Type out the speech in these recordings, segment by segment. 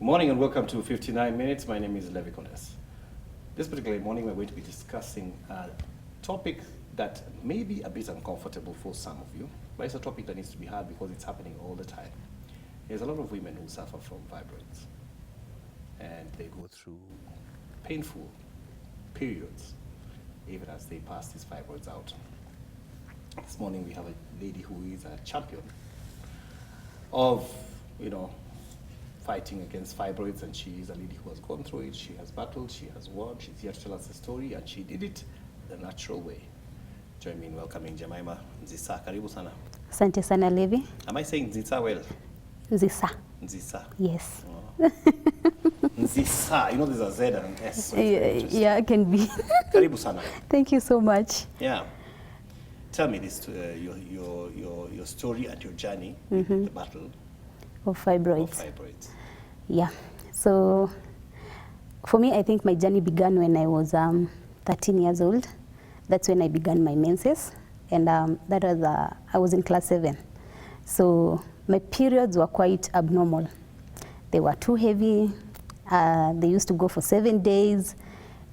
Morning and welcome to 59 Minutes. My name is Levi Condes. This particular morning we're going to be discussing a topic that may be a bit uncomfortable for some of you, but it's a topic that needs to be heard because it's happening all the time. There's a lot of women who suffer from fibroids and they go through painful periods even as they pass these fibroids out. This morning we have a lady who is a champion of, fighting against fibroids, and she is a lady who has gone through it. She has battled, she has won, she's here to tell us the story, and she did it the natural way. Join me in welcoming JEMIMAH. NZISA, karibu sana. Asante sana Levi. Am I saying NZISA well? NZISA. NZISA. Yes. Oh. NZISA, there's a Z and an S. So yeah, it can be. Karibu sana. Thank you so much. Yeah. Tell me this, your story and your journey with the battle of fibroids. Of fibroids. Yeah. So for me, I think my journey began when I was 13 years old. That's when I began my menses, and that was I was in class 7. So my periods were quite abnormal. They were too heavy. They used to go for 7 days,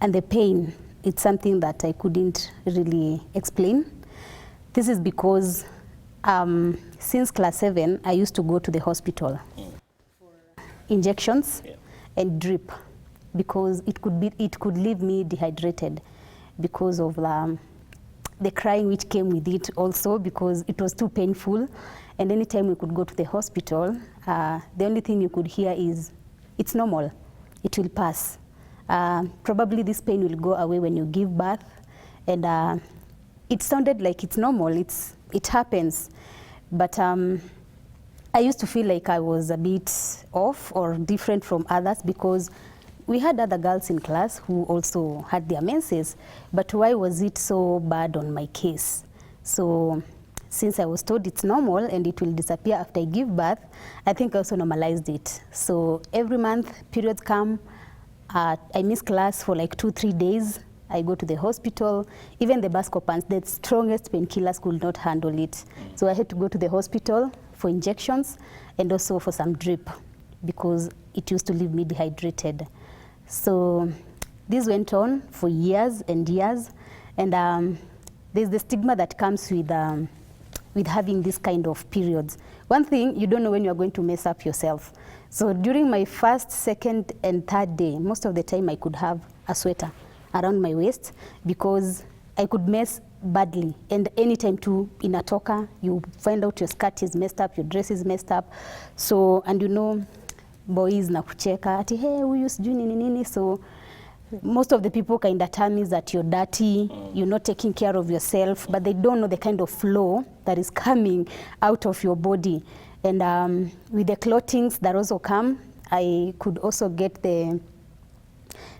and the pain, it's something that I couldn't really explain. This is because since class 7, I used to go to the hospital for injections and drip, because it could leave me dehydrated because of the crying which came with it also, because it was too painful. And anytime we could go to the hospital, the only thing you could hear is, it's normal, it will pass. Probably this pain will go away when you give birth. And it sounded like it's normal, it happens. But I used to feel like I was a bit off or different from others, because we had other girls in class who also had their menses, but why was it so bad on my case? So since I was told it's normal and it will disappear after I give birth, I think I also normalized it. So every month periods come, I miss class for like 2-3 days. I go to the hospital. Even the Buscopan, the strongest painkillers, could not handle it. So I had to go to the hospital for injections and also for some drip, because it used to leave me dehydrated. So this went on for years and years, and there's the stigma that comes with having this kind of periods. One thing, you don't know when you're going to mess up yourself. So during my first, second, and third day, most of the time I could have a sweater around my waist, because I could mess badly. And anytime too, in a talker, you find out your skirt is messed up, your dress is messed up. So, and boys na kucheka, ati hey, huyu sijui nini nini. So most of the people kind of tell me that you're dirty, you're not taking care of yourself, but they don't know the kind of flow that is coming out of your body. And with the clothings that also come, I could also get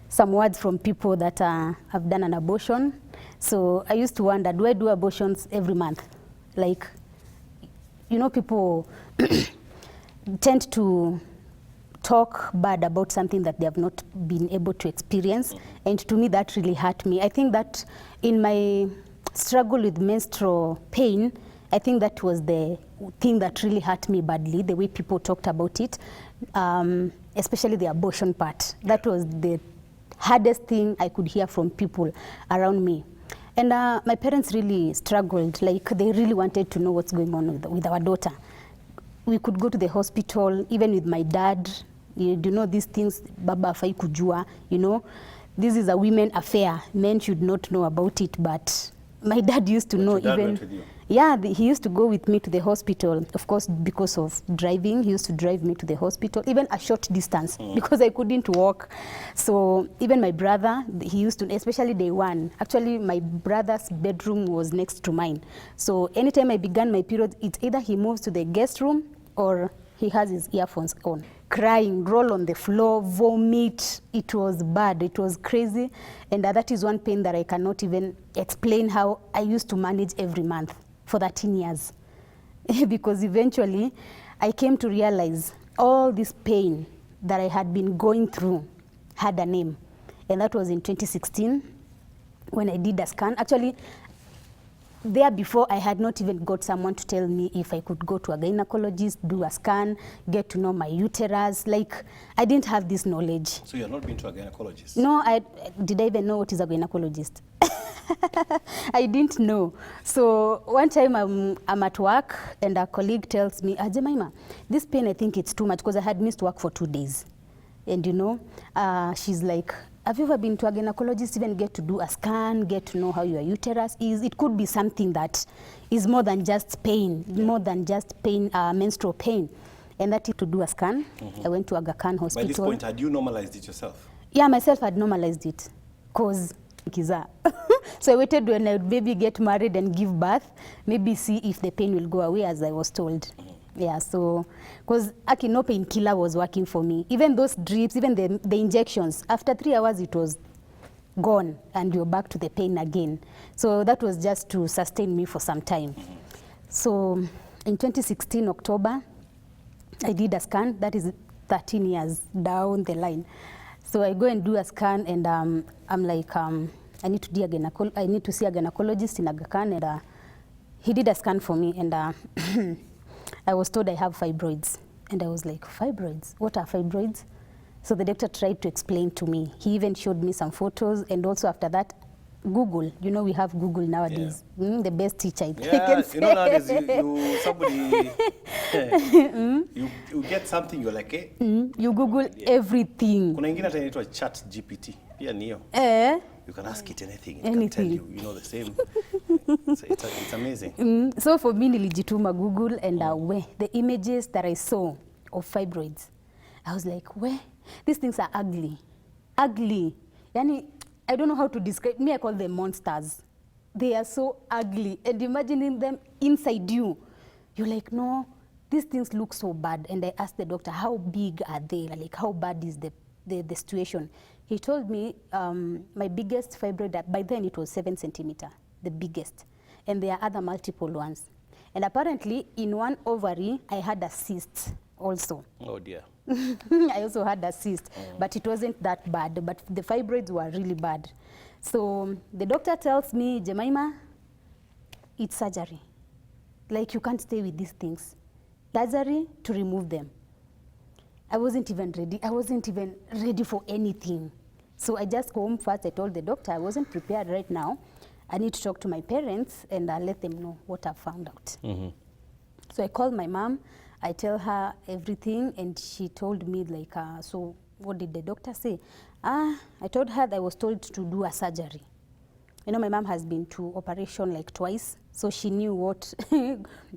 some words from people that have done an abortion. So I used to wonder, do I do abortions every month? Like, people tend to talk bad about something that they have not been able to experience. And to me, that really hurt me. I think that in my struggle with menstrual pain, I think that was the thing that really hurt me badly, the way people talked about it, especially the abortion part. That was the hardest thing I could hear from people around me. And my parents really struggled, like they really wanted to know what's going on with our daughter. We could go to the hospital, even with my dad. You know these things, baba afai kujua, this is a women affair. Men should not know about it, but my dad used to know. Even yeah, he used to go with me to the hospital. Of course, because of driving, he used to drive me to the hospital, even a short distance, because I couldn't walk. So even my brother, he used to, especially day one. Actually, my brother's bedroom was next to mine. So anytime I began my period, it's either he moves to the guest room or he has his earphones on. Crying, roll on the floor, vomit. It was bad, it was crazy. And that is one pain that I cannot even explain how I used to manage every month for 13 years. Because eventually I came to realize all this pain that I had been going through had a name. And that was in 2016 when I did a scan. Actually, there before, I had not even got someone to tell me if I could go to a gynecologist, do a scan, get to know my uterus. Like, I didn't have this knowledge. So you're not been to a gynecologist? No, did I even know what is a gynecologist? I didn't know. So one time I'm at work and a colleague tells me, Jemima, this pain, I think it's too much, because I had missed work for 2 days. And you know, she's like, have you ever been to a gynecologist, even get to do a scan, get to know how your uterus is? It could be something that is more than just pain, more than just pain, menstrual pain. And that is to do a scan. I went to Aga Khan Hospital. By this point, had you normalized it yourself? Yeah, myself had normalized it, because Kiza. So I waited when I would maybe get married and give birth, maybe see if the pain will go away, as I was told. Yeah, so, because no painkiller was working for me. Even those drips, even the injections, after 3 hours it was gone and you're back to the pain again. So that was just to sustain me for some time. So in 2016, October, I did a scan. That is 13 years down the line. So I go and do a scan, and I'm like, I need to see a gynecologist in Aga Khan, and he did a scan for me, and I was told I have fibroids. And I was like, fibroids? What are fibroids? So the doctor tried to explain to me. He even showed me some photos, and also after that, Google. You know, we have Google nowadays. Yeah. The best teacher, I can say. You know, nowadays, you get something, you're like, eh? You Google everything. Kuna ingine hata inaitwa chat GPT. Pia niyo. You can ask it anything. It can tell you, the same. So it's amazing. So for me, nilijituma Google, and the images that I saw of fibroids, I was like, these things are ugly. Ugly. Yani, I don't know how to describe. Me, I call them monsters. They are so ugly. And imagining them inside you, you're like, no, these things look so bad. And I asked the doctor, how big are they? Like, how bad is the situation? He told me my biggest fibroid, by then it was 7 centimeter, the biggest. And there are other multiple ones. And apparently, in one ovary, I had a cyst also. Oh, dear. I also had a cyst, but it wasn't that bad. But the fibroids were really bad. So the doctor tells me, Jemima, it's surgery. Like, you can't stay with these things. Surgery to remove them. I wasn't even ready. I wasn't even ready for anything. So I just go home first. I told the doctor I wasn't prepared right now. I need to talk to my parents and let them know what I found out. So I called my mom. I tell her everything, and she told me, like, so what did the doctor say? I told her that I was told to do a surgery. You know, my mom has been to operation like twice, so she knew what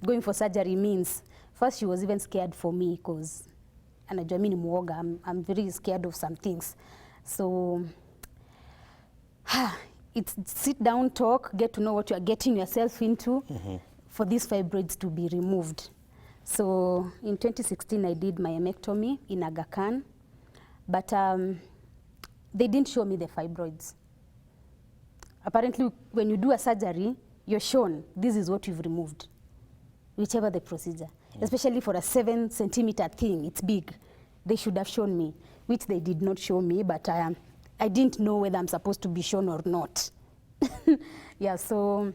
going for surgery means. First, she was even scared for me, because I'm very scared of some things. So it's sit down, talk, get to know what you are getting yourself into for these fibroids to be removed. So in 2016, I did my myomectomy in Aga Khan, but they didn't show me the fibroids. Apparently, when you do a surgery, you're shown this is what you've removed, whichever the procedure. Especially for a 7 centimeter thing, it's big. They should have shown me, which they did not show me, but I didn't know whether I'm supposed to be shown or not. Yeah, so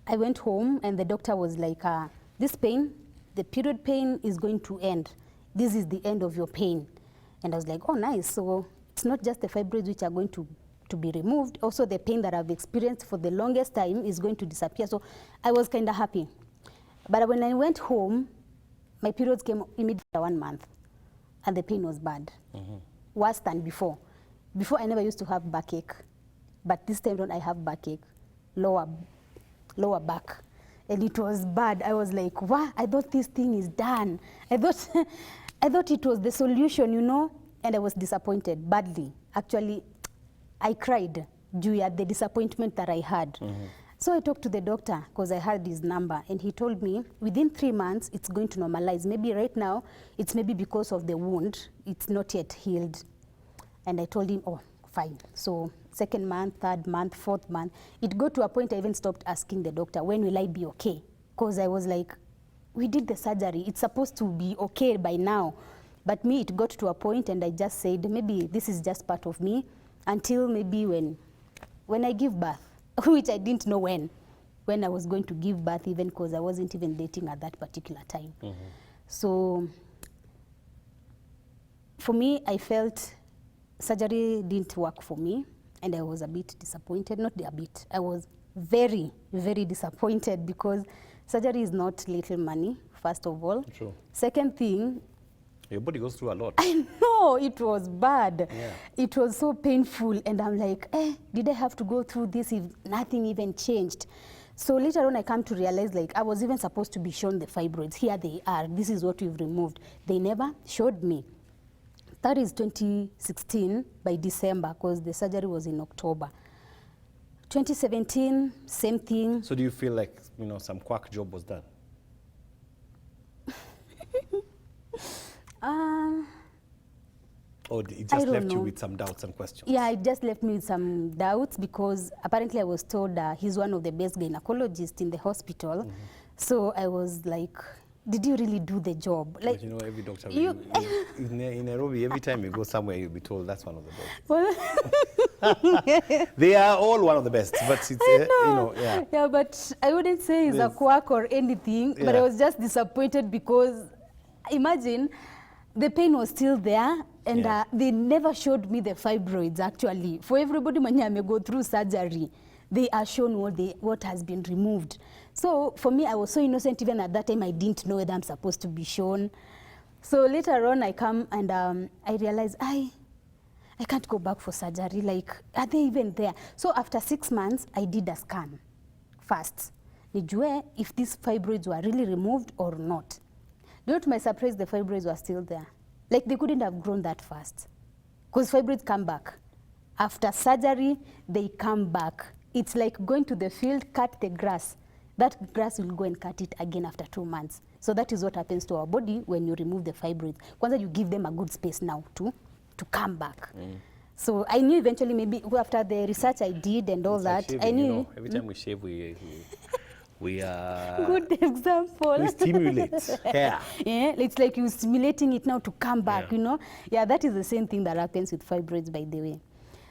I went home, and the doctor was like, this pain, the period pain is going to end. This is the end of your pain. And I was like, oh, nice. So it's not just the fibroids which are going to be removed. Also, the pain that I've experienced for the longest time is going to disappear. So I was kind of happy. But when I went home, my periods came immediately 1 month, and the pain was bad, worse than before. Before, I never used to have backache, but this time I have backache, lower back. And it was bad. I was like, wow, I thought this thing is done. I thought it was the solution, you know, and I was disappointed badly. Actually, I cried due to the disappointment that I had. So I talked to the doctor, because I had his number, and he told me within 3 months, it's going to normalize. Maybe right now, it's maybe because of the wound, it's not yet healed. And I told him, oh, fine. So 2nd month, 3rd month, 4th month, it got to a point I even stopped asking the doctor, when will I be okay? Because I was like, we did the surgery. It's supposed to be okay by now. But me, it got to a point, and I just said, maybe this is just part of me, until maybe when I give birth. which I didn't know when I was going to give birth, even because I wasn't even dating at that particular time. So for me, I felt surgery didn't work for me, and I was a bit disappointed. Not a bit, I was very, very disappointed, because surgery is not little money, first of all. True. Second thing, your body goes through a lot. I know, it was bad. Yeah. It was so painful, and I'm like, did I have to go through this if nothing even changed? So later on, I come to realize, like, I was even supposed to be shown the fibroids. Here they are. This is what we've removed. They never showed me. That is 2016 by December, because the surgery was in October. 2017, same thing. So do you feel like, you know, some quack job was done? Or it just left you with some doubts and questions? Yeah, it just left me with some doubts, because apparently I was told he's one of the best gynecologists in the hospital. So I was like, did you really do the job? Like, but you know, every doctor, in Nairobi, every time you go somewhere, you'll be told that's one of the best. They are all one of the best, but it's, you know, yeah. Yeah, but I wouldn't say it's a quack or anything, but I was just disappointed, because imagine the pain was still there, and they never showed me the fibroids, actually. For everybody when you may go through surgery, they are shown what has been removed. So for me, I was so innocent. Even at that time, I didn't know whether I'm supposed to be shown. So later on, I come and I realize I can't go back for surgery. Like, are they even there? So after 6 months, I did a scan first. Nijue if these fibroids were really removed or not. Due to my surprise, the fibroids were still there. Like, they couldn't have grown that fast, because fibroids come back. After surgery, they come back. It's like going to the field, cut the grass. That grass will go and cut it again after 2 months. So that is what happens to our body when you remove the fibroids. Kwanza, you give them a good space now to come back. So I knew eventually, maybe after the research I did and all that, shaving, I knew. You know, every time we shave, we good example. We stimulate hair. Yeah, it's like you're stimulating it now to come back, you know. Yeah, that is the same thing that happens with fibroids, by the way.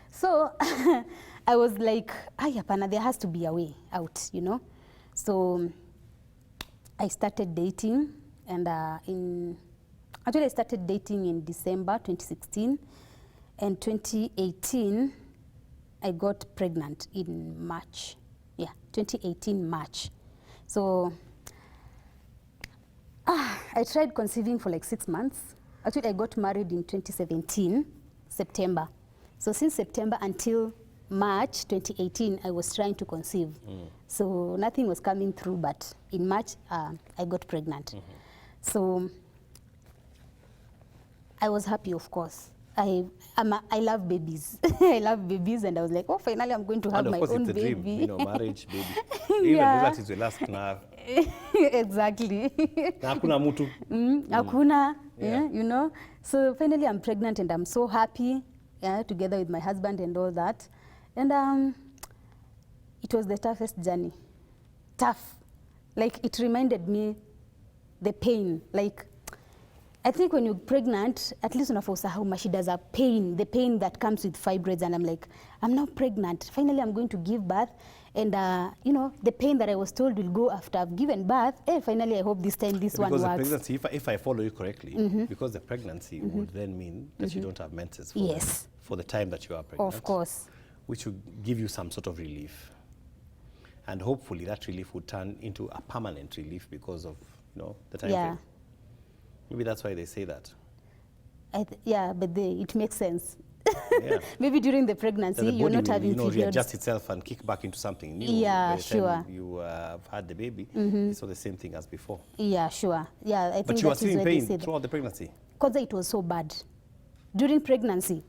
So I was like, hapana, there has to be a way out, you know. So I started dating, and actually I started dating in December 2016, and 2018 I got pregnant in March. Yeah, 2018 March. So I tried conceiving for like 6 months. Actually, I got married in 2017, September. So since September until March 2018, I was trying to conceive. So nothing was coming through, but in March, I got pregnant. So I was happy, of course. I love babies. I love babies, and I was like, oh, finally I'm going to have my own baby. And of course, it's a dream, you know, marriage, baby. Even relatives will ask now. Exactly. Hakuna mutu. Hakuna, you know. So finally I'm pregnant, and I'm so happy, together with my husband and all that. And it was the toughest journey. Tough. Like, it reminded me the pain. Like, I think when you're pregnant, at least unafaa usahau mashida za pain, the pain that comes with fibroids, and I'm like, I'm now pregnant. Finally, I'm going to give birth, and you know, the pain that I was told will go after I've given birth. Finally, I hope this time this one works. Because the pregnancy, if I follow you correctly, because the pregnancy would then mean that you don't have menses for the time that you are pregnant. Of course. Which would give you some sort of relief, and hopefully that relief would turn into a permanent relief because of, you know, the time frame. Maybe that's why they say that. Yeah, but it makes sense. Maybe during the pregnancy, you're not having periods. Readjust itself and kick back into something new. Yeah, by the time you have had the baby, it's all the same thing as before. Yeah, sure. Yeah, I think but you were still in pain throughout the pregnancy? Because it was so bad. During pregnancy,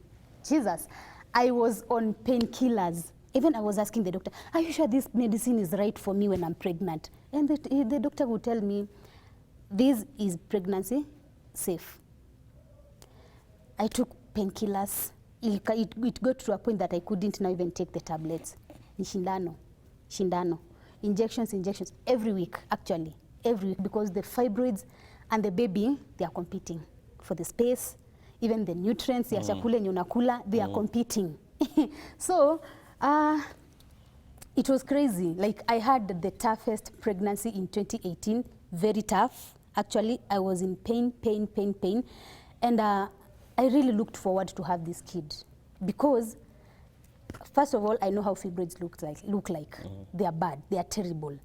Jesus, I was on painkillers. Even I was asking the doctor, are you sure this medicine is right for me when I'm pregnant? And the doctor would tell me, this is pregnancy safe. I took painkillers. It got to a point that I couldn't now even take the tablets. Shindano. Injections, every week, actually. Every week, because the fibroids and the baby, they are competing for the space. Even the nutrients, ya chakula yenye unakula, they are competing. So, It was crazy. Like, I had the toughest pregnancy in 2018, very tough. Actually, I was in pain. And I really looked forward to have this kid because, first of all, I know how fibroids look like. They are bad, they are terrible.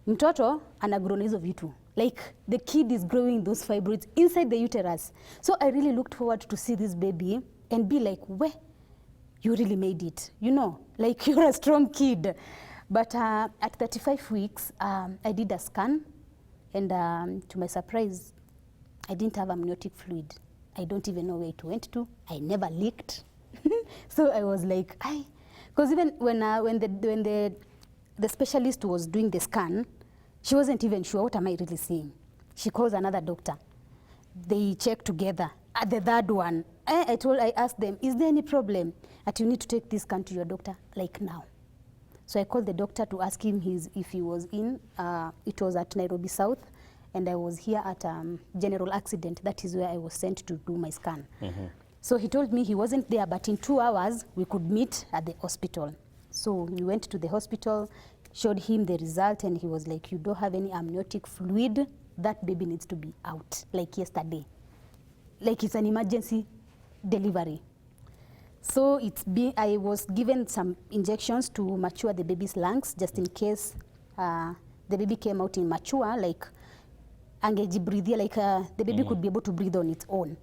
Mtoto anagrow na hizo vitu. Like, the kid is growing those fibroids inside the uterus. So I really looked forward to see this baby and be like, where? You really made it, you know, like you're a strong kid. But at 35 weeks, I did a scan, and to my surprise, I didn't have amniotic fluid. I don't even know where it went to. I never leaked. So I was like, because even when the specialist was doing the scan, she wasn't even sure, what am I really seeing? She calls another doctor. They check together. At the third one, I asked them, is there any problem that you need to take this scan to your doctor, like now? So I called the doctor to ask him if he was in. It was at Nairobi South, and I was here at General Accident. That is where I was sent to do my scan. So he told me he wasn't there, but in 2 hours, we could meet at the hospital. So we went to the hospital, showed him the result, and he was like, you don't have any amniotic fluid. That baby needs to be out, like yesterday. Like, it's an emergency delivery. So I was given some injections to mature the baby's lungs, just in case the baby came out immature, like angejibreathia, like the baby could be able to breathe on its own.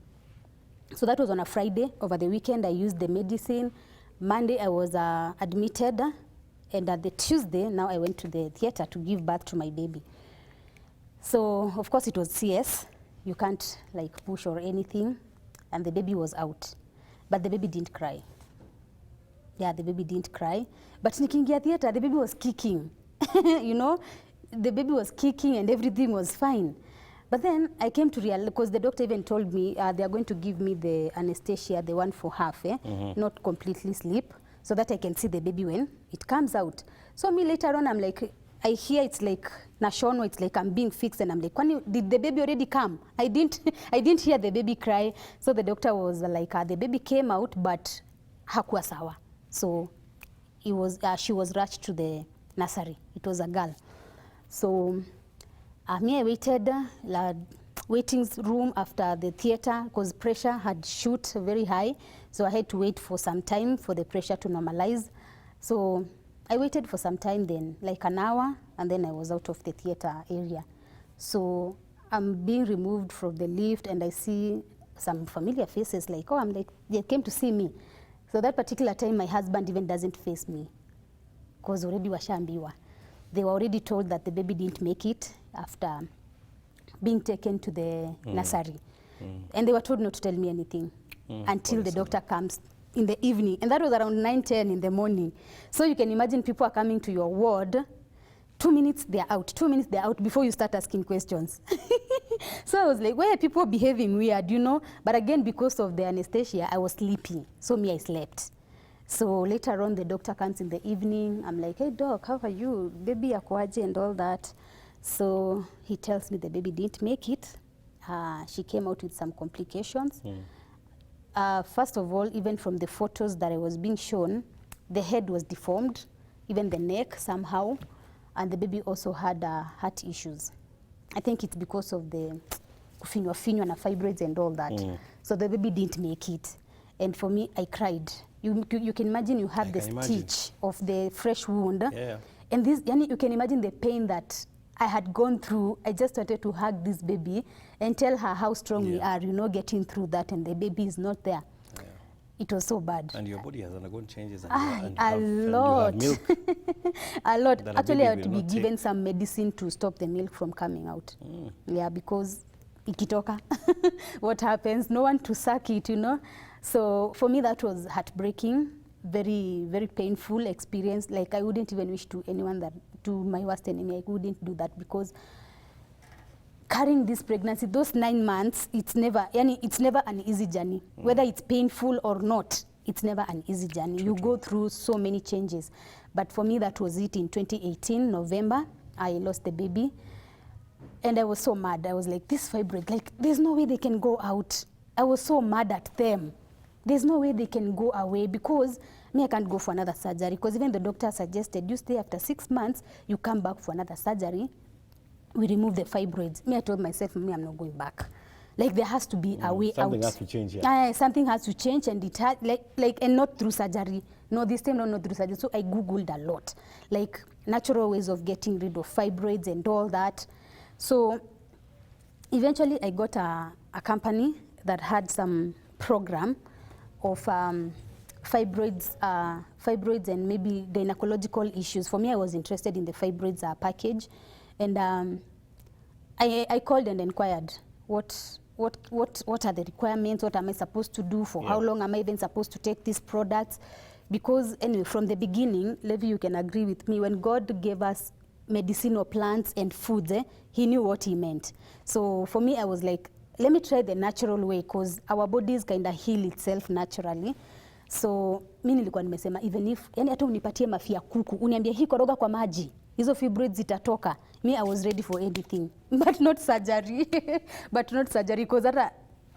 So that was on a Friday. Over the weekend, I used the medicine. Monday, I was admitted, and at the Tuesday, now I went to the theater to give birth to my baby. So, of course, it was CS. You can't like push or anything, and the baby was out. But the baby didn't cry. Yeah, the baby didn't cry. But nikiingia theater, the baby was kicking. You know, the baby was kicking and everything was fine. But then I came to realize, because the doctor even told me they are going to give me the anesthesia, the one for half, not completely sleep, so that I can see the baby when it comes out. So me later on, I'm like, I hear it's like Nashono, it's like I'm being fixed, and I'm like, did the baby already come? I didn't hear the baby cry. So the doctor was like, the baby came out, but hakuwa sawa. So she was rushed to the nursery. It was a girl. So me, I waited, waiting room after the theater, because pressure had shoot very high. So I had to wait for some time for the pressure to normalize. So I waited for some time, then like an hour, and then I was out of the theater area. So I'm being removed from the lift, and I see some familiar faces, like, I'm like, they came to see me. So that particular time, my husband even doesn't face me, because already washaambiwa. They were already told that the baby didn't make it after being taken to the nursery. And they were told not to tell me anything until the doctor comes in the evening. And that was around 9:10 in the morning. So you can imagine people are coming to your ward, 2 minutes they're out, 2 minutes they're out before you start asking questions. So I was like, why are people behaving weird, you know? But again, because of the anesthesia, I was sleeping. So me, I slept. So later on, the doctor comes in the evening. I'm like, hey doc, how are you? Baby akwaje and all that. So he tells me the baby didn't make it. She came out with some complications. First of all, even from the photos that I was being shown, the head was deformed, even the neck somehow, and the baby also had heart issues. I think it's because of the kufinywa na fibroids and all that. So the baby didn't make it. And for me, I cried. You can imagine you have the stitch of the fresh wound. And this, you can imagine the pain that I had gone through. I just wanted to hug this baby and tell her how strong we are, you know, getting through that, and the baby is not there. It was so bad. And your body has undergone changes. And a lot. And you have milk. A lot. Actually, I had to be given some medicine to stop the milk from coming out. Yeah, because ikitoka, what happens? No one to suck it, you know. So for me, that was heartbreaking, very, very painful experience. Like, I wouldn't even wish to anyone that, to my worst enemy, I wouldn't do that, because carrying this pregnancy, those 9 months, it's never an easy journey. Whether it's painful or not, it's never an easy journey. You go through so many changes. But for me, that was it. In 2018, November, I lost the baby. And I was so mad. I was like, this fibroid, like, there's no way they can go out. I was so mad at them. there's no way they can go away, because me, I can't go for another surgery, because even the doctor suggested you stay after 6 months, you come back for another surgery, we remove the fibroids. Me, I told myself, me, I'm not going back. Like, there has to be a way something out. has to change, yeah. Something has to change, and it had, and not through surgery. No, this time not through surgery. So I Googled a lot, like natural ways of getting rid of fibroids and all that. So eventually I got a company that had some program of fibroids and maybe gynecological issues. For me, I was interested in the fibroids package, and I called and inquired what are the requirements, what am I supposed to do, for how long am I even supposed to take these products? Because anyway, from the beginning, Levi, you can agree with me, when God gave us medicinal plants and foods, he knew what he meant. So for me, I was like, let me try the natural way, because our bodies kind of heal itself naturally. So mi nilikuwa nimesema, even if yani hata unipatie mafi ya kuku, uniambie hii koroga kwa maji, hizo fibroids zitatoka. Me, I was ready for anything, but not surgery. But not surgery, because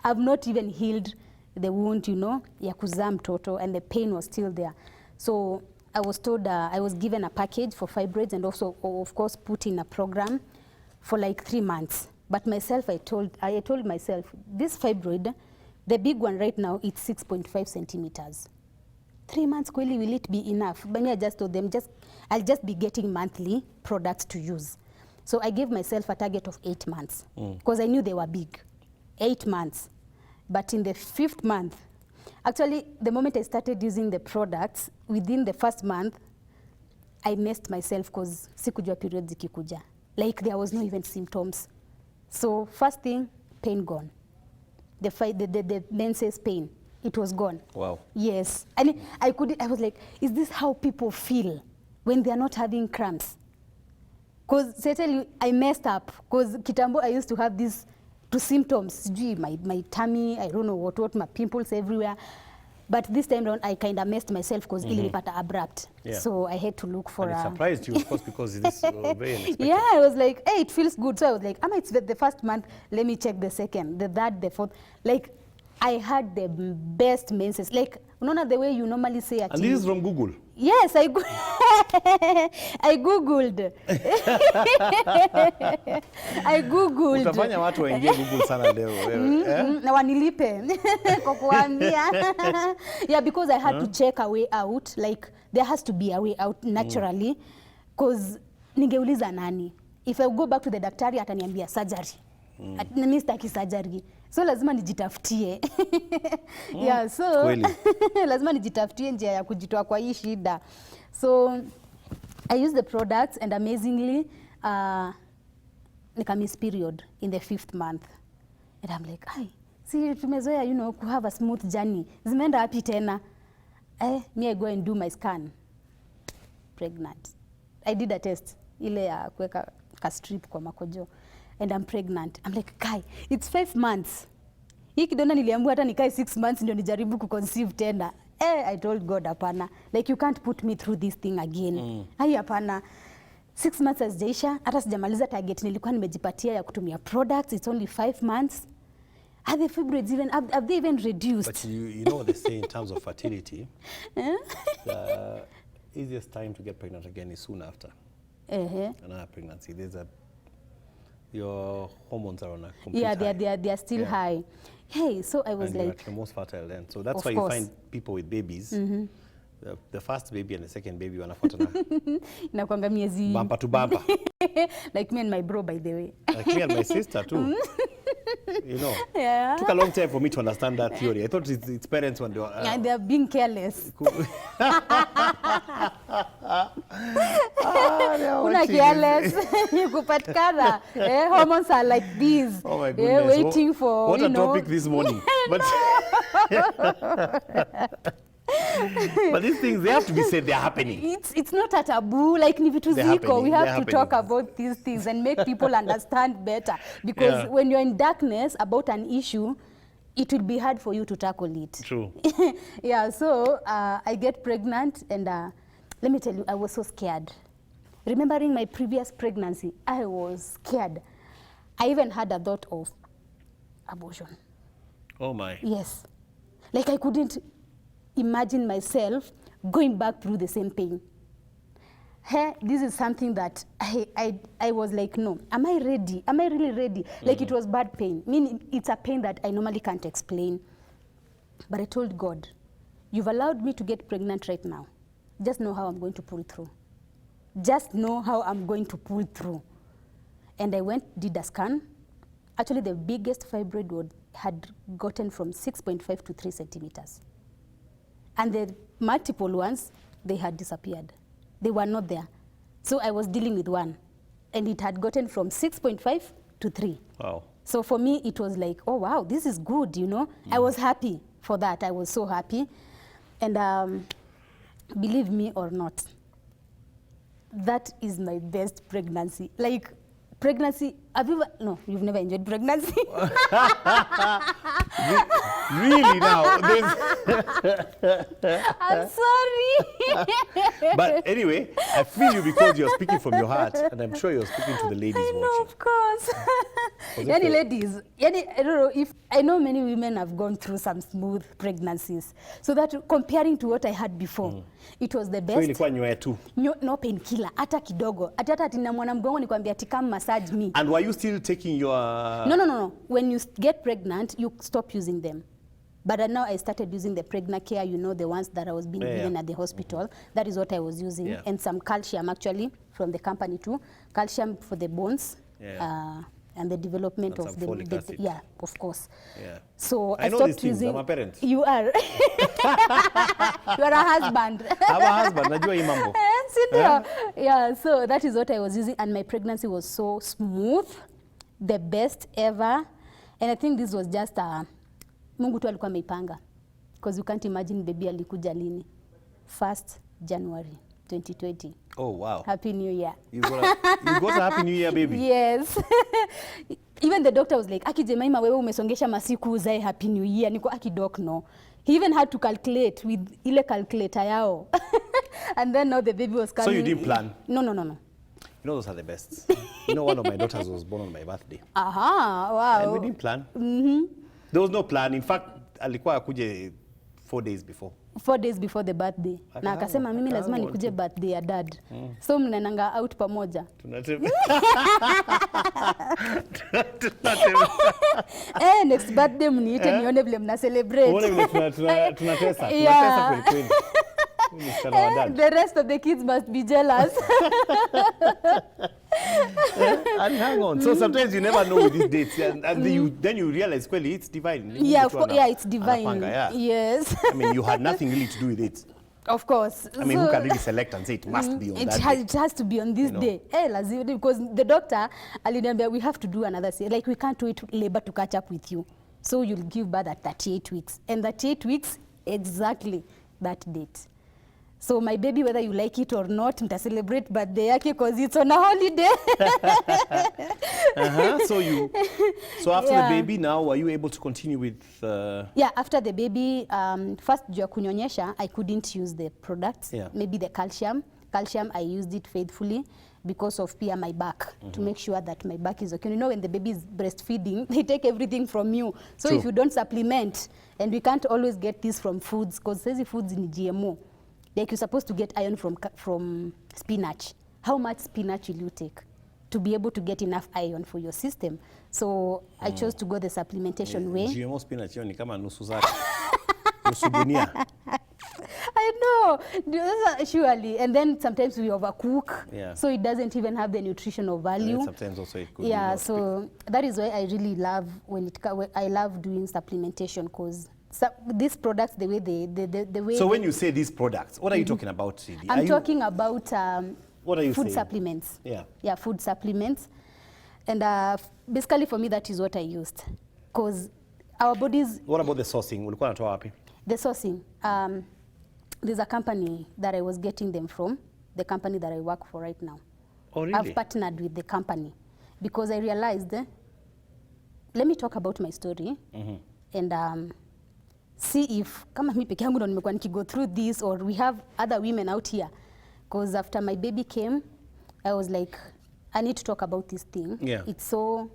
I've not even healed the wound, you know, ya kuzaa mtoto, and the pain was still there. So I was told, I was given a package for fibroids, and also, of course, put in a program for like 3 months. But myself, I told myself, this fibroid, the big one right now, it's 6.5 centimeters. 3 months, kweli, will it be enough? But I just told them, I'll just be getting monthly products to use. So I gave myself a target of 8 months, because I knew they were big. 8 months. But in the 5th month, actually, the moment I started using the products, within the 1st month, I messed myself, because sikujua periods zikikuja. Like, there was no even symptoms. So first thing, pain gone. The menses pain, it was gone. Wow. Yes. And I was like, is this how people feel when they are not having cramps? Because certainly I messed up, because kitambo I used to have these 2 symptoms, my tummy, I don't know what, my pimples everywhere. But this time around, I kind of messed myself, because ilipata abrupt. Yeah. So I had to look for and it surprised you, of course, because this is very unexpected. Yeah, I was like, hey, it feels good. So I was like, it's the 1st month, let me check the 2nd, the 3rd, the 4th. Like, I had the best menses. Like, not the way you normally say it. And this is from Google? Yes, I Googled. I Googled. Utafanya watu waingie Google sana leo wewe. Na wanilipe kwa kuambia. Yeah, because I had to check a way out. Like, there has to be a way out naturally. Because ningeuliza nani? If I go back to the daktari, ataniambia surgery. Mimi sitaki surgery. So lazima nijitafutie. Yeah, so lazima nijitafutie njia ya kujitoa kwa hii shida. So I used the products, and amazingly nika miss period in the 5th month. And I'm like, see, tumezoea, you know, to have a smooth journey. Zimeenda wapi tena? Me, I go and do my scan. Pregnant. I did a test, ile ya kuweka ka strip kwa makojo. And I'm pregnant. I'm like, Kai, it's 5 months. Hii kidonda niliambiwa hata nikae 6 months ndio nijaribu kuconceive tena. I told God, hapana. Like, you can't put me through this thing again. Hapana. 6 months hazijaisha, hata sijamaliza target nilikuwa nimejipatia ya kutumia products. It's only 5 months. Are the fibroids even, have they even reduced? But you know what they say in terms of fertility, the easiest time to get pregnant again is soon after another pregnancy. Your hormones are on a complete high. They are still high. Hey, so I was and like, you're at your most fertile then. So that's why you find people with babies, the first baby and the second baby wanafuatana. Inakuanga miezi bumper to bumper. Like me and my bro, by the way. Like me and my sister too. You know, took a long time for me to understand that theory. I thought it's parents when they were they are being careless. Kuna careless, you kupatikana. Hormones are like these. Oh my goodness. Waiting for, what a topic this morning. But but these things, they have to be said, they're happening. It's not a taboo, like ni vitu ziko. We have to talk happening. about these things and make people understand better. Because when you're in darkness about an issue, it will be hard for you to tackle it. True. Yeah, so I get pregnant, and let me tell you, I was so scared. Remembering my previous pregnancy, I was scared. I even had a thought of abortion. Oh my. Yes. Like I couldn't imagine myself going back through the same pain. Hey, this is something that I was like, no, am I ready? Am I really ready? Like it was bad pain. Meaning it's a pain that I normally can't explain. But I told God, you've allowed me to get pregnant right now. Just know how I'm going to pull through. Just know how I'm going to pull through. And I went, did a scan. Actually, the biggest fibroid had gotten from 6.5 to 3 centimeters. And the multiple ones, they had disappeared. They were not there. So I was dealing with one. And it had gotten from 6.5 to 3. Wow. So for me, it was like, oh, wow, this is good, you know. I was happy for that. I was so happy. And believe me or not, that is my best pregnancy. Like, pregnancy, have you ever, no, you've never enjoyed pregnancy. Really now? I'm sorry. But anyway, I feel you because you're speaking from your heart, and I'm sure you're speaking to the ladies I know, watching. of course. Any ladies, I don't know if, I know many women have gone through some smooth pregnancies. So that comparing to what I had before, it was the best. So ilikuwa nywele tu. No painkiller, hata kidogo. Hata tina mwana mgongo nikwambia ati come massage me. And were you still taking your... No. When you get pregnant, you stop using them. But now I started using the Pregna Care, you know, the ones that I was being given at the hospital. That is what I was using. Yeah. And some calcium actually from the company too. Calcium for the bones. Yeah. And the development And of some folic acid. yeah, of course. Yeah. So I know stopped these things. using. I'm a parent. You are. You are a husband. I'm a husband. Najua hii mambo. Yeah, so that is what I was using, and my pregnancy was so smooth, the best ever. And I think this was just Mungu tu alikuwa ameipanga, because you can't imagine baby alikuja lini. 1st January 2020. Oh, wow. Happy New Year. You got a Happy New Year, baby. Yes. Even the doctor was like, Aki Jemima, wewe umesongesha masiku uzae Happy New Year. Niko Aki doc, no. He even had to calculate with ile calculator yao. And then now the baby was coming. So you didn't plan? No. You know, those are the best. You know, one of my daughters was born on my birthday. Aha, wow. And we didn't plan. There was no plan. In fact, alikuwa akuje 4 days before. 4 days before the birthday. Na akasema mimi lazima nikuje birthday ya dad. So mnananga out pamoja. Next birthday mniite nione vile mna celebrate. Uone vile tunatesa. Tunatesa kweli kweli. The rest of the kids must be jealous. And hang on. So sometimes you never know with these dates, and then you realize, well, it's divine. Yeah, of course. Yeah, it's divine. Anapanga, yeah. Yes. I mean, you had nothing really to do with it. Of course. I mean, who can really select and say it must be on that day? It has to be on this day. Lazima, because the doctor aliniambia we have to do another say. Like we can't wait labor to catch up with you. So you'll give birth at 38 weeks. And 38 weeks, exactly that date. So my baby, whether you like it or not, mta celebrate birthday yake because it's on a holiday. So after the baby, now were you able to continue with? Yeah, after the baby, first juu ya kunyonyesha, I couldn't use the products. Yeah. Maybe the calcium. Calcium, I used it faithfully because of my back, to make sure that my back is okay. You know, when the baby is breastfeeding, they take everything from you. So True. if you don't supplement, and we can't always get this from foods, because these foods in GMO. Like you're supposed to get iron from spinach. How much spinach will you take to be able to get enough iron for your system? So I chose to go the supplementation way. GMO spinach ni kama nusu zake. Nusu dunia. I know, surely. And then sometimes we overcook, so it doesn't even have the nutritional value. And sometimes also it could be so that is why I really love I love doing supplementation, because these products, the way. So when you say these products, what are you talking about, CD? I'm talking about what are you food saying? supplements. Yeah, food supplements. And basically for me, that is what I used. Because our bodies... What about the sourcing? Ulikuwa unatoa wapi? The sourcing. There's a company that I was getting them from, the company that I work for right now. Oh, really? I've partnered with the company because I realized, let me talk about my story and see if, kama mi peke yangu ndo nimekuwa nikigo through this, or we have other women out here. Because after my baby came, I was like, I need to talk about this thing. Yeah. It's so,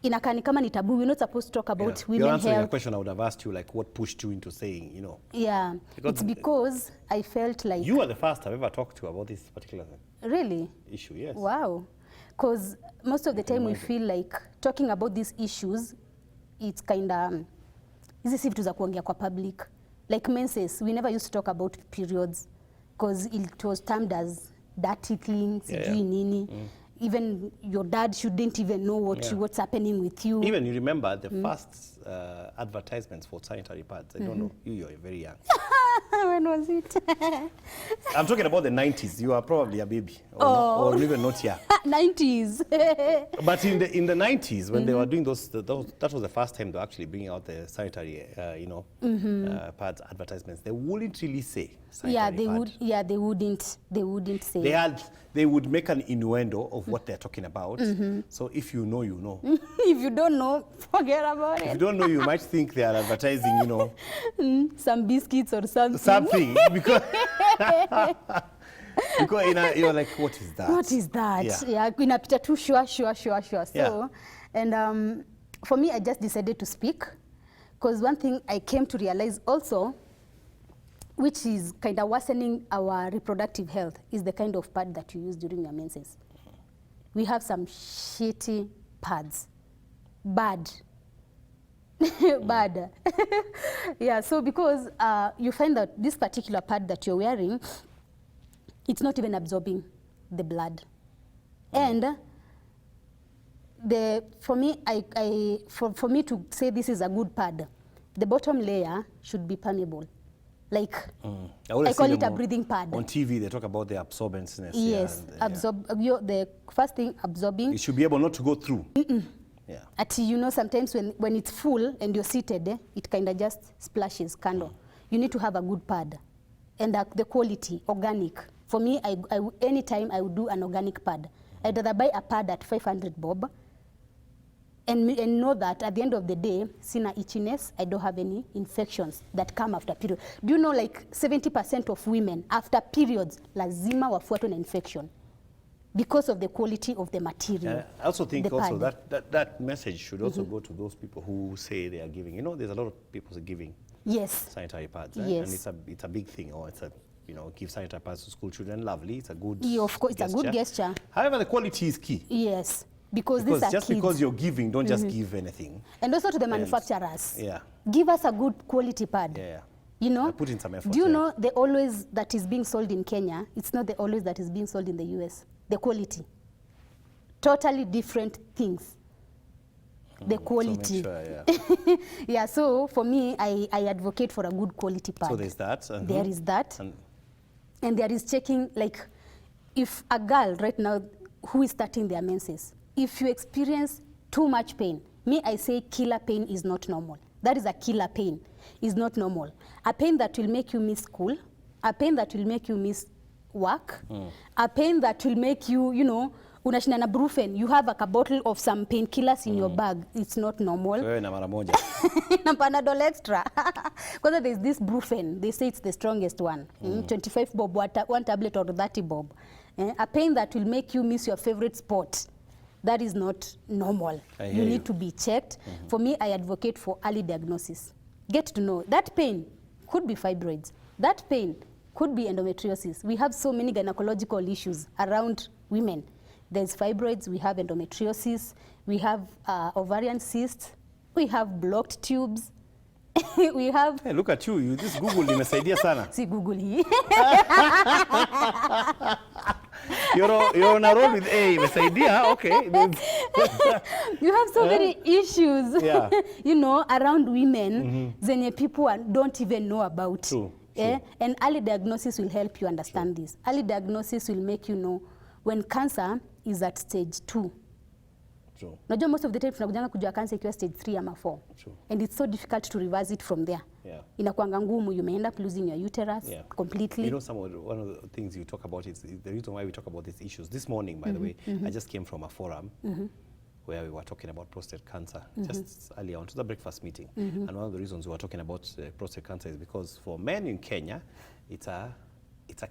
inakaa ni kama ni taboo. We're not supposed to talk about women You're answering health. a question I would have asked you, like what pushed you into saying, you know. Yeah, it's because I felt like... You are the first I've ever talked to about this particular Really? issue, yes. Wow. Because most of the time we feel like talking about these issues, it's kind of... hizi si vitu za kuongea kwa public. Like menses, we never used to talk about periods because it was termed as dirty things, nini. Even your dad shouldn't even know what's happening with you. Even you remember the first advertisements for sanitary pads. I don't know, you're very young. When was it? I'm talking about the 90s. You are probably a baby or even not yet. 90s. But in the 90s, when they were doing those, that was the first time they were actually bringing out the sanitary, pads advertisements. They wouldn't really say sanitary pad. They wouldn't say. They would make an innuendo of what they're talking about. So if you know, you know. If you don't know, forget about it. If you don't know, you might think they are advertising, you know, some biscuits or something. something because you're like, what is that? What is that? Yeah, inapita tu sure. So, and for me, I just decided to speak because one thing I came to realize also, which is kind of worsening our reproductive health, is the kind of pad that you use during your menses. We have some shitty pads. Bad. Bad. Yeah, so because you find that this particular pad that you're wearing, it's not even absorbing the blood. And for me to say this is a good pad, the bottom layer should be permeable. Like, I call it a breathing pad. On TV, they talk about the absorbenceness. Yes, the first thing, absorbing. It should be able not to go through. Yeah. Sometimes when it's full and you're seated, it kind of just splashes, candle. You need to have a good pad. And the quality, organic. For me, anytime I would do an organic pad. I'd rather buy a pad at 500 bob and know that at the end of the day, sina itchiness, I don't have any infections that come after period. Do you know like 70% of women after periods lazima wafuatwe na infection because of the quality of the material. I also think that message should also go to those people who say they are giving. You know, there's a lot of people who are giving sanitary pads. Yes. And it's a big thing, or it's a, give sanitary pads to school children. Lovely. It's a good of course, it's a good gesture. However, the quality is key. Yes. Because these are just kids. Because you're giving, don't just give anything. And also to the manufacturers. Yeah. Give us a good quality pad. Yeah. You know? Put in some effort. Do you know the always that is being sold in Kenya, it's not the always that is being sold in the US. The quality. Totally different things. The quality. So make sure, yeah, so for me, I advocate for a good quality pad. So there's that. There is that. And there is checking, like, if a girl right now who is starting their menses, if you experience too much pain, I say killer pain is not normal. That is a killer pain, is not normal. A pain that will make you miss school, a pain that will make you miss work, a pain that will make you, unashinda na brufen, you have like a bottle of some painkillers in your bag, it's not normal. Na mara moja. Na Panadol extra. Because there's this brufen, they say it's the strongest one. 25 bob, one tablet or 30 bob. A pain that will make you miss your favorite sport. That is not normal. You need to be checked. For me, I advocate for early diagnosis. Get to know that pain could be fibroids. That pain could be endometriosis. We have so many gynecological issues around women. There's fibroids, we have endometriosis, we have ovarian cysts, we have blocked tubes, we have... Hey, look at you, this Google imesaidia sana. See Google hii. You're on a roll with A, imesaidia, okay. You have so many issues, around women, zenye people don't even know about. True. And early diagnosis will help you understand this. Early diagnosis will make you know when cancer is at stage 2. True. Najua most of the time tunakujanga kujua cancer ikiwa stage 3 ama 4. True. And it's so difficult to reverse it from there. Yeah. Inakuanga ngumu, you may end up losing your uterus completely. You know, one of the things you talk about is the reason why we talk about these issues. This morning, by the way, I just came from a forum where we were talking about prostate cancer just earlier on to the breakfast meeting. And one of the reasons we were talking about prostate cancer is because for men in Kenya, it's a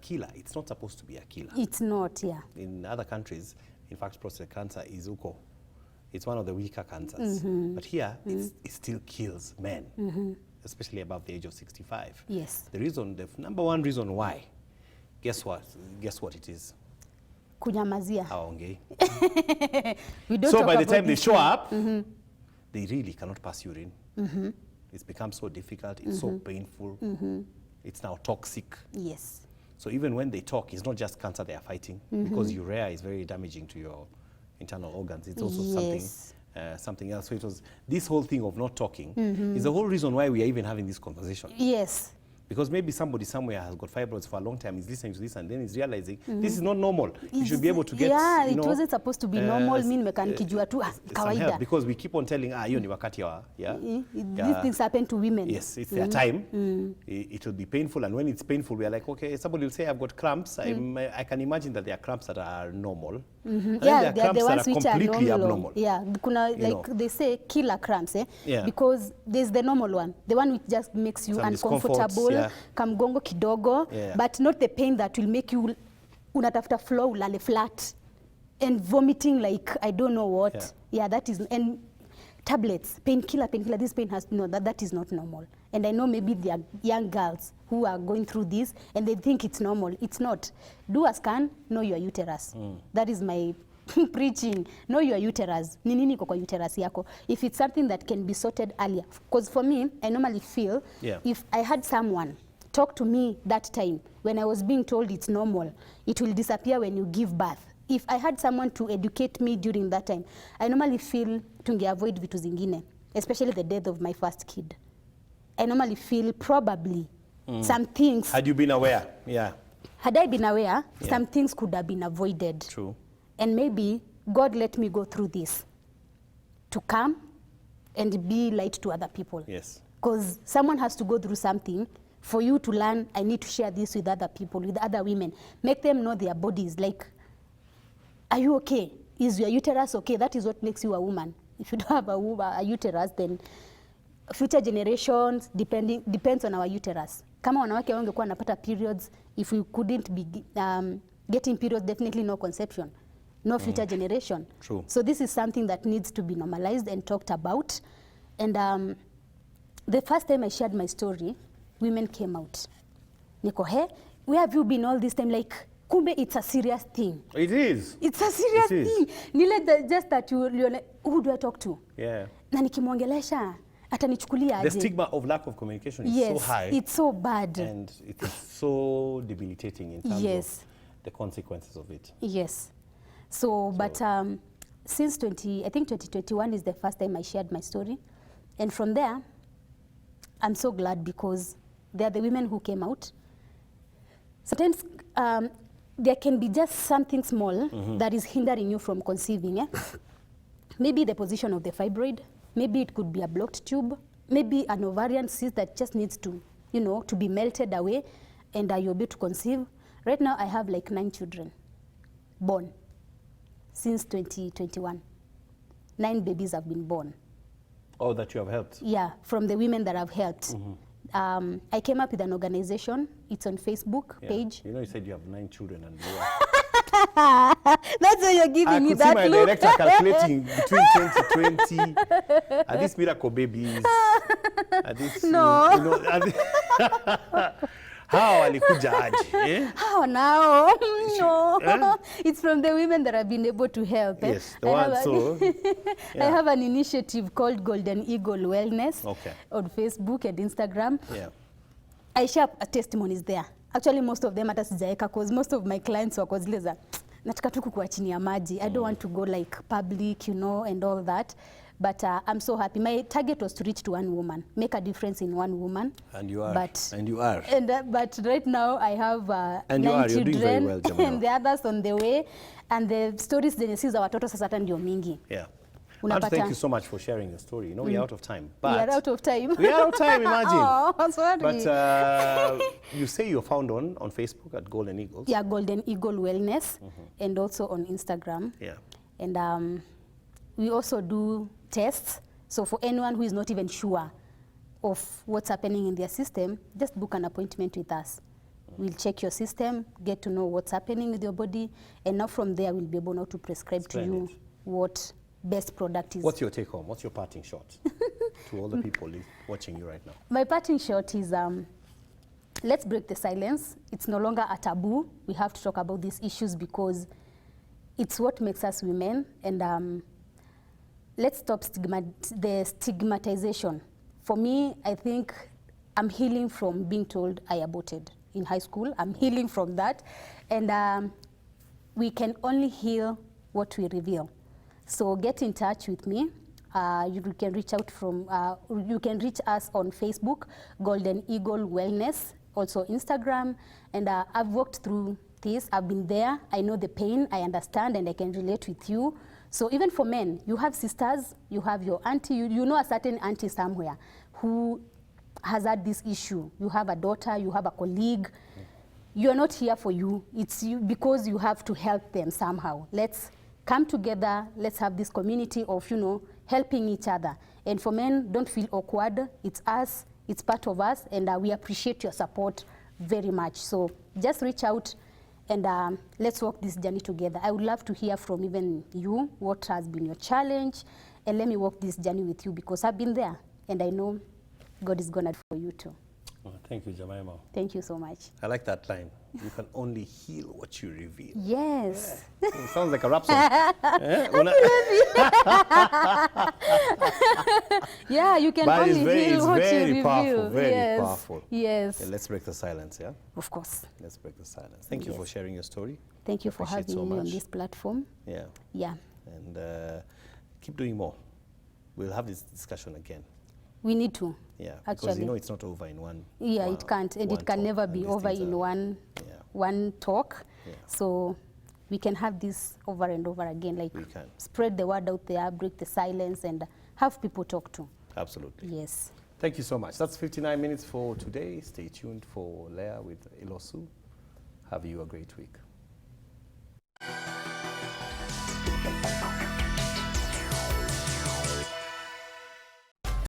killer. It's not supposed to be a killer. It's not, yeah. In other countries, in fact, prostate cancer is uko. It's one of the weaker cancers. But here, it still kills men, especially above the age of 65. Yes. The reason, the number one reason why, guess what? Guess what it is? Kunyamazia. Hawaongei. We don't So talk by the about time they this show one. up, they really cannot pass urine. It's become so difficult, it's so painful, it's now toxic. Yes. So even when they talk, it's not just cancer they are fighting, because urea is very damaging to your internal organs. It's also Yes. something else. So it was this whole thing of not talking is the whole reason why we are even having this conversation. Yes. Because maybe somebody somewhere has got fibroids for a long time, is listening to this, and then is realizing this is not normal. You should be able to get, yeah, you know, it wasn't supposed to be normal. Mimi nimekaa nikijua tu some help, kawaida. because we keep on telling, hiyo ni wakati wa, These things happen to women. Yes, it's their time. It will be painful, and when it's painful, we are like, okay, somebody will say, I've got cramps. I can imagine that there are cramps that are normal. And Yeah, then they are the ones that are which are completely normal. abnormal. Yeah, kuna, You like know. they say killer cramps, Yeah. because there's the normal one, the one which just makes you Some discomforts, uncomfortable, yeah. kamgongo kidogo, Yeah. but not the pain that will make you unatafuta floor ulale flat and vomiting like I don't know what. Yeah, that is, and tablets, painkiller, this pain has, no, that is not normal. And I know maybe there are young girls who are going through this and they think it's normal. It's not. Do a scan, know your uterus. That is my preaching. Know your uterus. Ni nini iko kwa uterus yako? If it's something that can be sorted earlier. Because for me, I normally feel if I had someone talk to me that time when I was being told it's normal, it will disappear when you give birth. If I had someone to educate me during that time, I normally feel tungeavoid vitu zingine, especially the death of my first kid. I normally feel probably some things. Had you been aware? Yeah. Had I been aware, some things could have been avoided. True. And maybe God let me go through this to come and be light to other people. Yes. Because someone has to go through something for you to learn, I need to share this with other people, with other women. Make them know their bodies. Like, are you okay? Is your uterus okay? That is what makes you a woman. If you don't have a uterus, then future generations depends on our uterus. Kama wanawake wangekuwa wanapata periods, if we couldn't be getting periods, definitely no conception, no future generation. True. So this is something that needs to be normalized and talked about. And the first time I shared my story, women came out. Niko, hey, where have you been all this time? Like, kumbe it's a serious thing. It is. It's a serious thing. Nile just that you're like, who do I talk to? Yeah. Na nikimwongelesha atanichukulia aje? The stigma of lack of communication is so high. It's so bad. And it is so debilitating in terms of the consequences of it. Yes. So, but since I think 2021 is the first time I shared my story. And from there, I'm so glad because they are the women who came out. Sometimes there can be just something small that is hindering you from conceiving. Maybe the position of the fibroid. Maybe it could be a blocked tube. Maybe an ovarian cyst that just needs to, you know, to be melted away and you'll be able to conceive. Right now, I have like 9 children born since 2021. 9 babies have been born. Oh, that you have helped? Yeah, from the women that I've helped. I came up with an organization. It's on Facebook page. You know, you said you have 9 children and you That's why you're giving me that I could see my look. director calculating between 2020. Are these miracle babies? Are these, No. You know, are how alikuja aje? How now? No. It's from the women that I've been able to help. Yes, the ones, so. I have an initiative called Golden Eagle Wellness on Facebook and Instagram. Yeah. I share testimonies there. Actually, most of them hata sijaeka because most of my clients wako zile za nataka tu kukuwa chini ya maji. I don't want to go like public, you know, and all that. But I'm so happy. My target was to reach to 1 woman, make a difference in 1 woman. And you are. But, and you are. And, but right now I have 9 You're children doing very well, JEMIMAH. and the others on the way. And the stories zenye si za watoto sasa hata ndio mingi. Yeah. Thank you so much for sharing your story. You know, we're out of time. But we are out of time. We are out of time, imagine. Oh, sorry. But you say you're found on Facebook at Golden Eagles. Yeah, Golden Eagle Wellness, and also on Instagram. Yeah. And we also do tests. So for anyone who is not even sure of what's happening in their system, just book an appointment with us. We'll check your system, get to know what's happening with your body, and now from there we'll be able now to prescribe to you what best product is. What's your take home? What's your parting shot to all the people watching you right now? My parting shot is let's break the silence. It's no longer a taboo. We have to talk about these issues because it's what makes us women. And let's stop the stigmatization. For me, I think I'm healing from being told I aborted in high school. I'm healing from that. And we can only heal what we reveal. So get in touch with me. You can reach out you can reach us on Facebook, Golden Eagle Wellness, also Instagram. And I've walked through this. I've been there. I know the pain. I understand, and I can relate with you. So even for men, you have sisters, you have your auntie, you know a certain auntie somewhere who has had this issue. You have a daughter, you have a colleague. You're not here for you. It's you because you have to help them somehow. Let's come together. Let's have this community of, helping each other. And for men, don't feel awkward. It's us. It's part of us. And we appreciate your support very much. So just reach out and let's walk this journey together. I would love to hear from even you, what has been your challenge. And let me walk this journey with you because I've been there. And I know God is going to do for you too. Oh, thank you, Jemimah. Thank you so much. I like that line. You can only heal what you reveal. Yes. Yeah. It sounds like a rap song. Yeah, you can but only heal what you reveal. Powerful, very yes. powerful. Yes. Yeah, let's break the silence, yeah? Of course. Let's break the silence. Thank you for sharing your story. Thank you for Appreciate having so me on much. this platform. Yeah. Yeah. And keep doing more. We'll have this discussion again. We need to. Yeah, actually. because it's not over in one. Yeah, it can't, and it can never be over in one talk. Yeah. So we can have this over and over again, like we can spread the word out there, break the silence, and have people talk to. Absolutely. Yes. Thank you so much. That's 59 minutes for today. Stay tuned for Leah with Ilosu. Have you a great week.